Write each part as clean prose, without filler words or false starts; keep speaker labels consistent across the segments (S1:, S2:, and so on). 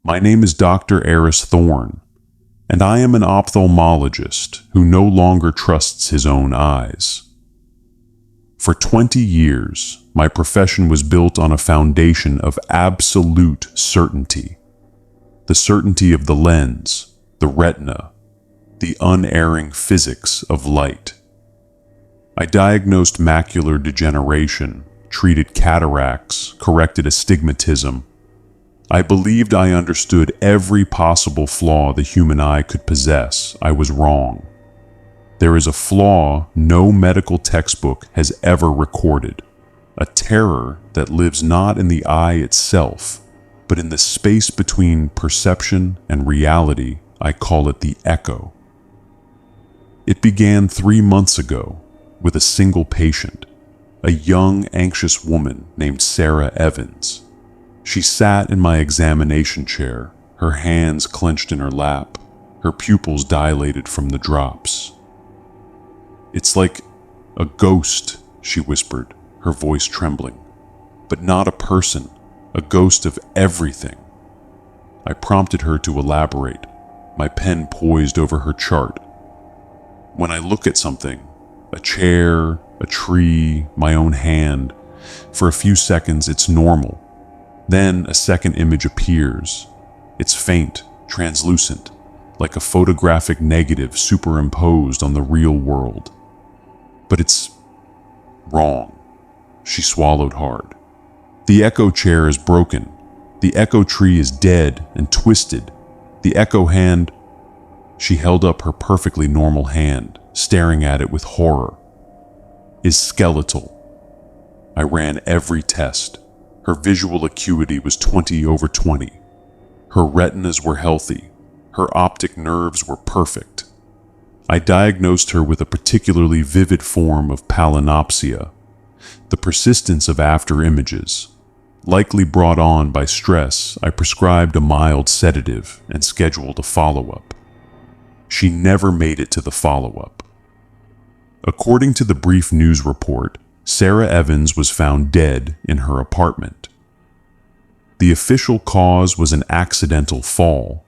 S1: My name is Dr. Eris Thorne, and I am an ophthalmologist who no longer trusts his own eyes. For 20 years, my profession was built on a foundation of absolute certainty. The certainty of the lens, the retina, the unerring physics of light. I diagnosed macular degeneration, treated cataracts, corrected astigmatism. I believed I understood every possible flaw the human eye could possess. I was wrong. There is a flaw no medical textbook has ever recorded, a terror that lives not in the eye itself, but in the space between perception and reality. I call it the echo. It began 3 months ago with a single patient, a young, anxious woman named Sarah Evans. She sat in my examination chair, her hands clenched in her lap, her pupils dilated from the drops. "It's like a ghost," she whispered, her voice trembling. "But not a person, a ghost of everything." I prompted her to elaborate, my pen poised over her chart. "When I look at something, a chair, a tree, my own hand, for a few seconds it's normal. Then a second image appears. It's faint, translucent, like a photographic negative superimposed on the real world. But it's wrong." She swallowed hard. "The echo chair is broken. The echo tree is dead and twisted. The echo hand..." She held up her perfectly normal hand, staring at it with horror. "Is skeletal." I ran every test. Her visual acuity was 20/20. Her retinas were healthy. Her optic nerves were perfect. I diagnosed her with a particularly vivid form of palinopsia, the persistence of after images. Likely brought on by stress, I prescribed a mild sedative and scheduled a follow-up. She never made it to the follow-up. According to the brief news report, Sarah Evans was found dead in her apartment. The official cause was an accidental fall,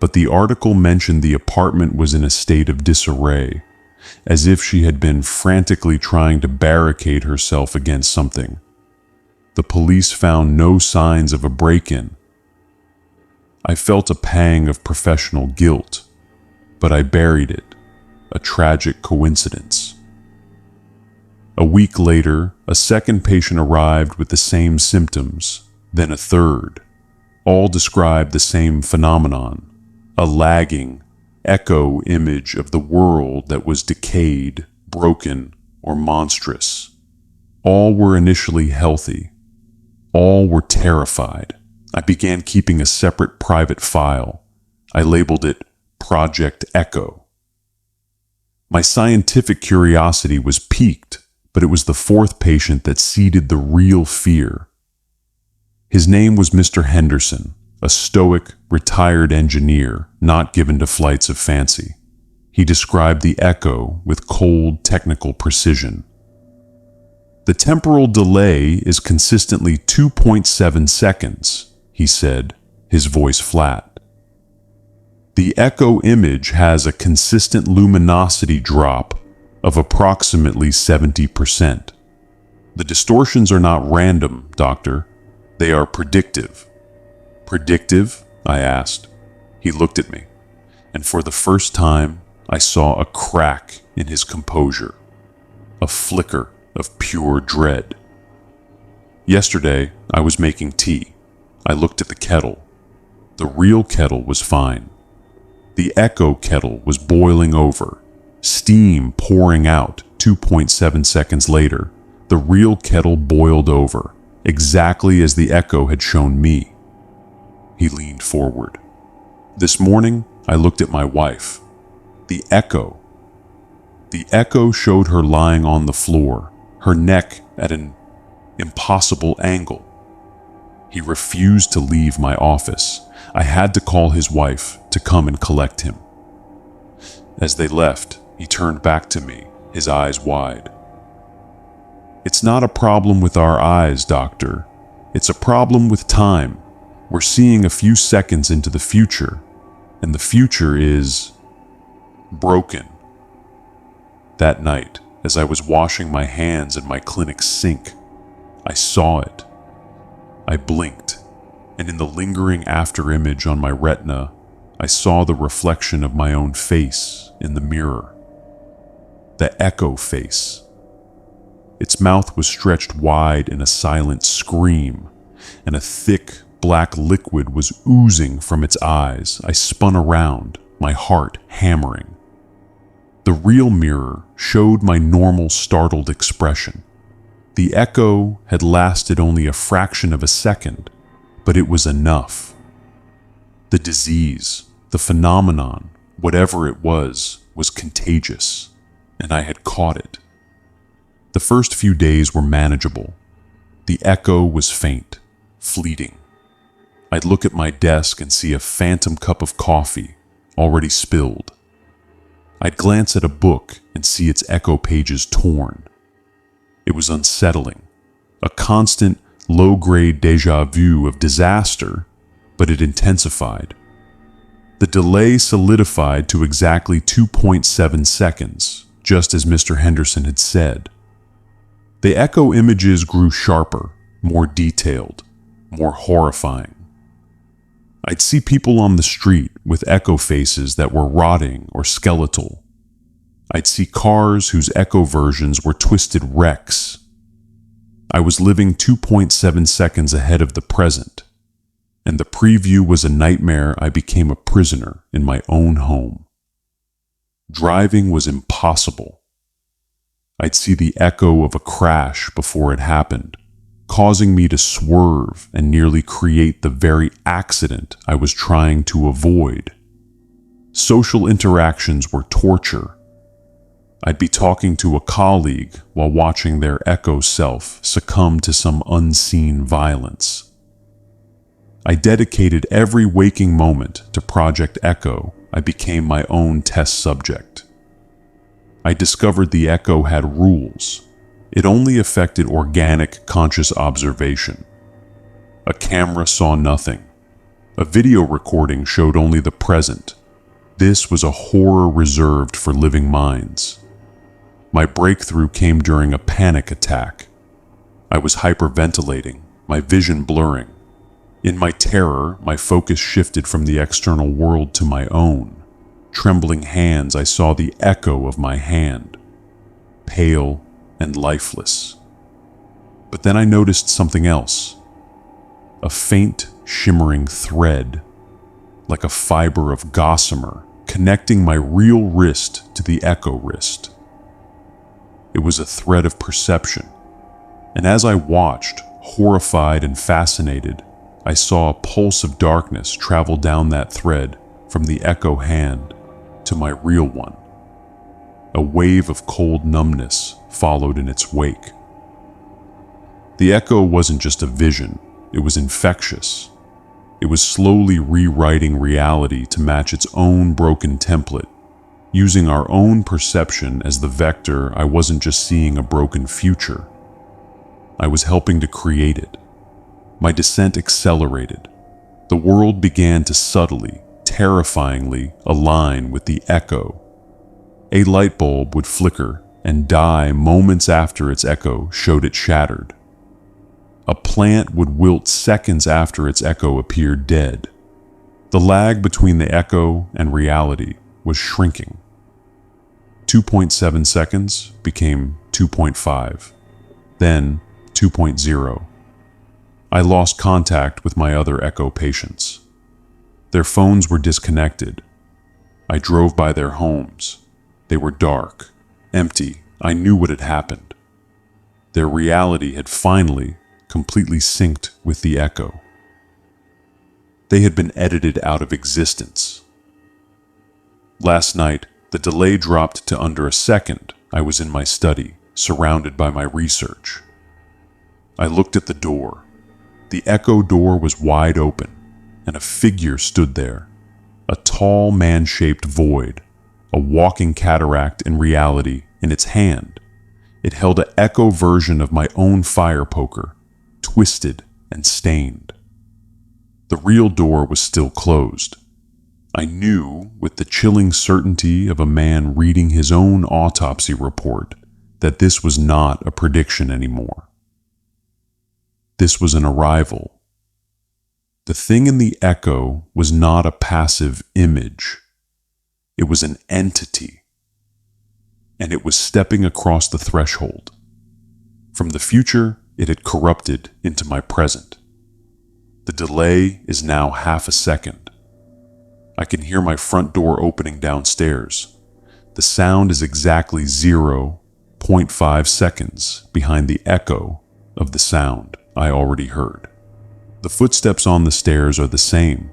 S1: but the article mentioned the apartment was in a state of disarray, as if she had been frantically trying to barricade herself against something. The police found no signs of a break-in. I felt a pang of professional guilt, but I buried it, a tragic coincidence. A week later, a second patient arrived with the same symptoms, then a third. All described the same phenomenon, a lagging, echo image of the world that was decayed, broken, or monstrous. All were initially healthy. All were terrified. I began keeping a separate private file. I labeled it Project Echo. My scientific curiosity was piqued, but it was the fourth patient that seeded the real fear. His name was Mr. Henderson, a stoic, retired engineer, not given to flights of fancy. He described the echo with cold, technical precision. "The temporal delay is consistently 2.7 seconds, he said, his voice flat. "The echo image has a consistent luminosity drop of approximately 70%. The distortions are not random, doctor. They are predictive." "Predictive?" I asked. He looked at me, and for the first time, I saw a crack in his composure, a flicker of pure dread. "Yesterday, I was making tea. I looked at the kettle. The real kettle was fine. The echo kettle was boiling over, steam pouring out. 2.7 seconds later, the real kettle boiled over, exactly as the echo had shown me." He leaned forward. "This morning, I looked at my wife. The echo showed her lying on the floor, her neck at an impossible angle." He refused to leave my office. I had to call his wife to come and collect him. As they left, he turned back to me, his eyes wide. "It's not a problem with our eyes, doctor. It's a problem with time. We're seeing a few seconds into the future, and the future is broken. That night, as I was washing my hands in my clinic sink, I saw it. I blinked, and in the lingering afterimage on my retina, I saw the reflection of my own face in the mirror. The echo face. Its mouth was stretched wide in a silent scream, and a thick, black liquid was oozing from its eyes. I spun around, my heart hammering. The real mirror showed my normal startled expression. The echo had lasted only a fraction of a second, but it was enough. The disease, the phenomenon, whatever it was contagious, and I had caught it. The first few days were manageable. The echo was faint, fleeting. I'd look at my desk and see a phantom cup of coffee, already spilled. I'd glance at a book and see its echo pages torn. It was unsettling, a constant, low-grade déjà vu of disaster, but it intensified. The delay solidified to exactly 2.7 seconds, just as Mr. Henderson had said. The echo images grew sharper, more detailed, more horrifying. I'd see people on the street with echo faces that were rotting or skeletal. I'd see cars whose echo versions were twisted wrecks. I was living 2.7 seconds ahead of the present, and the preview was a nightmare. I became a prisoner in my own home. Driving was impossible. I'd see the echo of a crash before it happened, causing me to swerve and nearly create the very accident I was trying to avoid. Social interactions were torture. I'd be talking to a colleague while watching their echo self succumb to some unseen violence. I dedicated every waking moment to Project Echo. I became my own test subject. I discovered the echo had rules. It only affected organic, conscious observation. A camera saw nothing. A video recording showed only the present. This was a horror reserved for living minds. My breakthrough came during a panic attack. I was hyperventilating, my vision blurring. In my terror, my focus shifted from the external world to my own. Trembling hands, I saw the echo of my hand, pale and lifeless. But then I noticed something else. A faint, shimmering thread, like a fiber of gossamer, connecting my real wrist to the echo wrist. It was a thread of perception, and as I watched, horrified and fascinated, I saw a pulse of darkness travel down that thread from the echo hand to my real one. A wave of cold numbness followed in its wake. The echo wasn't just a vision, it was infectious. It was slowly rewriting reality to match its own broken template. Using our own perception as the vector, I wasn't just seeing a broken future. I was helping to create it. My descent accelerated. The world began to subtly, terrifyingly align with the echo. A light bulb would flicker and die moments after its echo showed it shattered. A plant would wilt seconds after its echo appeared dead. The lag between the echo and reality was shrinking. 2.7 seconds became 2.5, then 2.0. I lost contact with my other echo patients. Their phones were disconnected. I drove by their homes. They were dark, empty. I knew what had happened. Their reality had finally completely synced with the echo. They had been edited out of existence. Last night, the delay dropped to under a second. I was in my study, surrounded by my research. I looked at the door. The echo door was wide open, and a figure stood there, a tall man-shaped void, a walking cataract in reality in its hand. It held an echo version of my own fire poker, twisted and stained. The real door was still closed. I knew, with the chilling certainty of a man reading his own autopsy report, that this was not a prediction anymore. This was an arrival. The thing in the echo was not a passive image. It was an entity. And it was stepping across the threshold. From the future, it had corrupted into my present. The delay is now half a second. I can hear my front door opening downstairs. The sound is exactly 0.5 seconds behind the echo of the sound I already heard. The footsteps on the stairs are the same.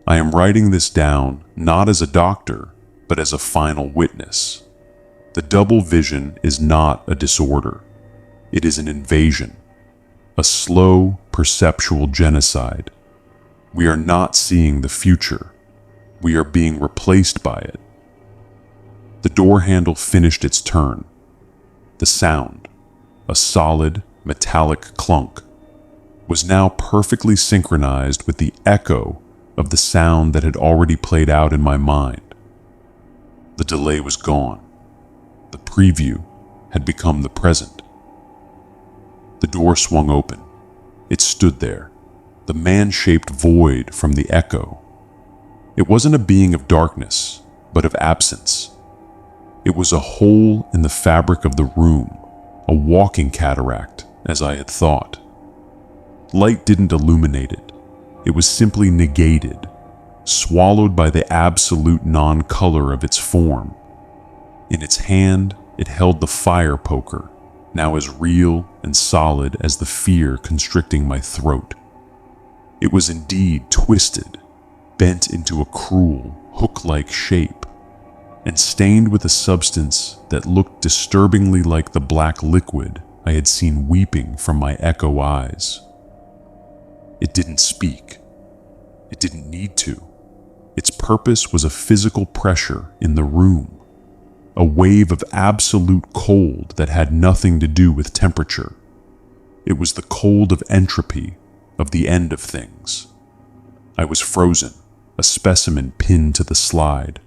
S1: I am writing this down not as a doctor, but as a final witness. The double vision is not a disorder. It is an invasion, a slow, perceptual genocide. We are not seeing the future. We are being replaced by it. The door handle finished its turn. The sound, a solid, metallic clunk, was now perfectly synchronized with the echo of the sound that had already played out in my mind. The delay was gone. The preview had become the present. The door swung open. It stood there, the man-shaped void from the echo. It wasn't a being of darkness, but of absence. It was a hole in the fabric of the room, a walking cataract, as I had thought. Light didn't illuminate it. It was simply negated, swallowed by the absolute non-color of its form. In its hand, it held the fire poker, now as real and solid as the fear constricting my throat. It was indeed twisted, bent into a cruel, hook-like shape, and stained with a substance that looked disturbingly like the black liquid I had seen weeping from my echo eyes. It didn't speak. It didn't need to. Its purpose was a physical pressure in the room, a wave of absolute cold that had nothing to do with temperature. It was the cold of entropy, of the end of things. I was frozen, a specimen pinned to the slide.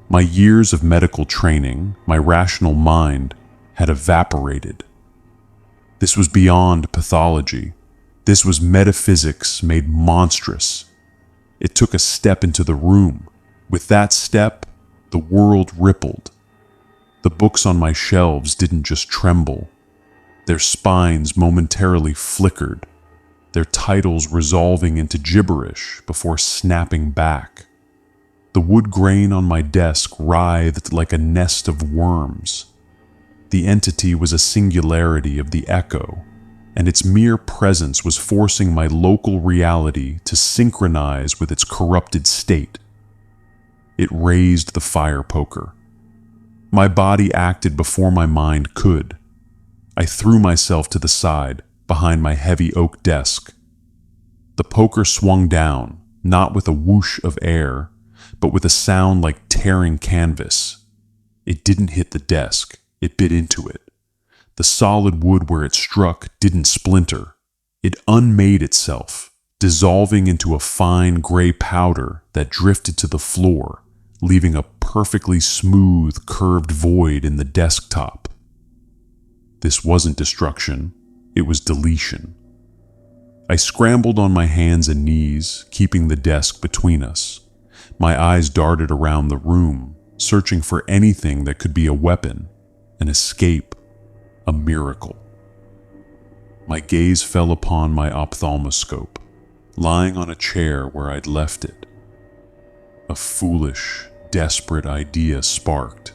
S1: My years of medical training, my rational mind, had evaporated. This was beyond pathology. This was metaphysics made monstrous. It took a step into the room. With that step, the world rippled. The books on my shelves didn't just tremble. Their spines momentarily flickered, their titles resolving into gibberish before snapping back. The wood grain on my desk writhed like a nest of worms. The entity was a singularity of the echo, and its mere presence was forcing my local reality to synchronize with its corrupted state. It raised the fire poker. My body acted before my mind could. I threw myself to the side, behind my heavy oak desk. The poker swung down, not with a whoosh of air, but with a sound like tearing canvas. It didn't hit the desk, it bit into it. The solid wood where it struck didn't splinter. It unmade itself, dissolving into a fine gray powder that drifted to the floor, leaving a perfectly smooth, curved void in the desktop. This wasn't destruction, it was deletion. I scrambled on my hands and knees, keeping the desk between us. My eyes darted around the room, searching for anything that could be a weapon, an escape, a miracle. My gaze fell upon my ophthalmoscope, lying on a chair where I'd left it. A foolish, desperate idea sparked.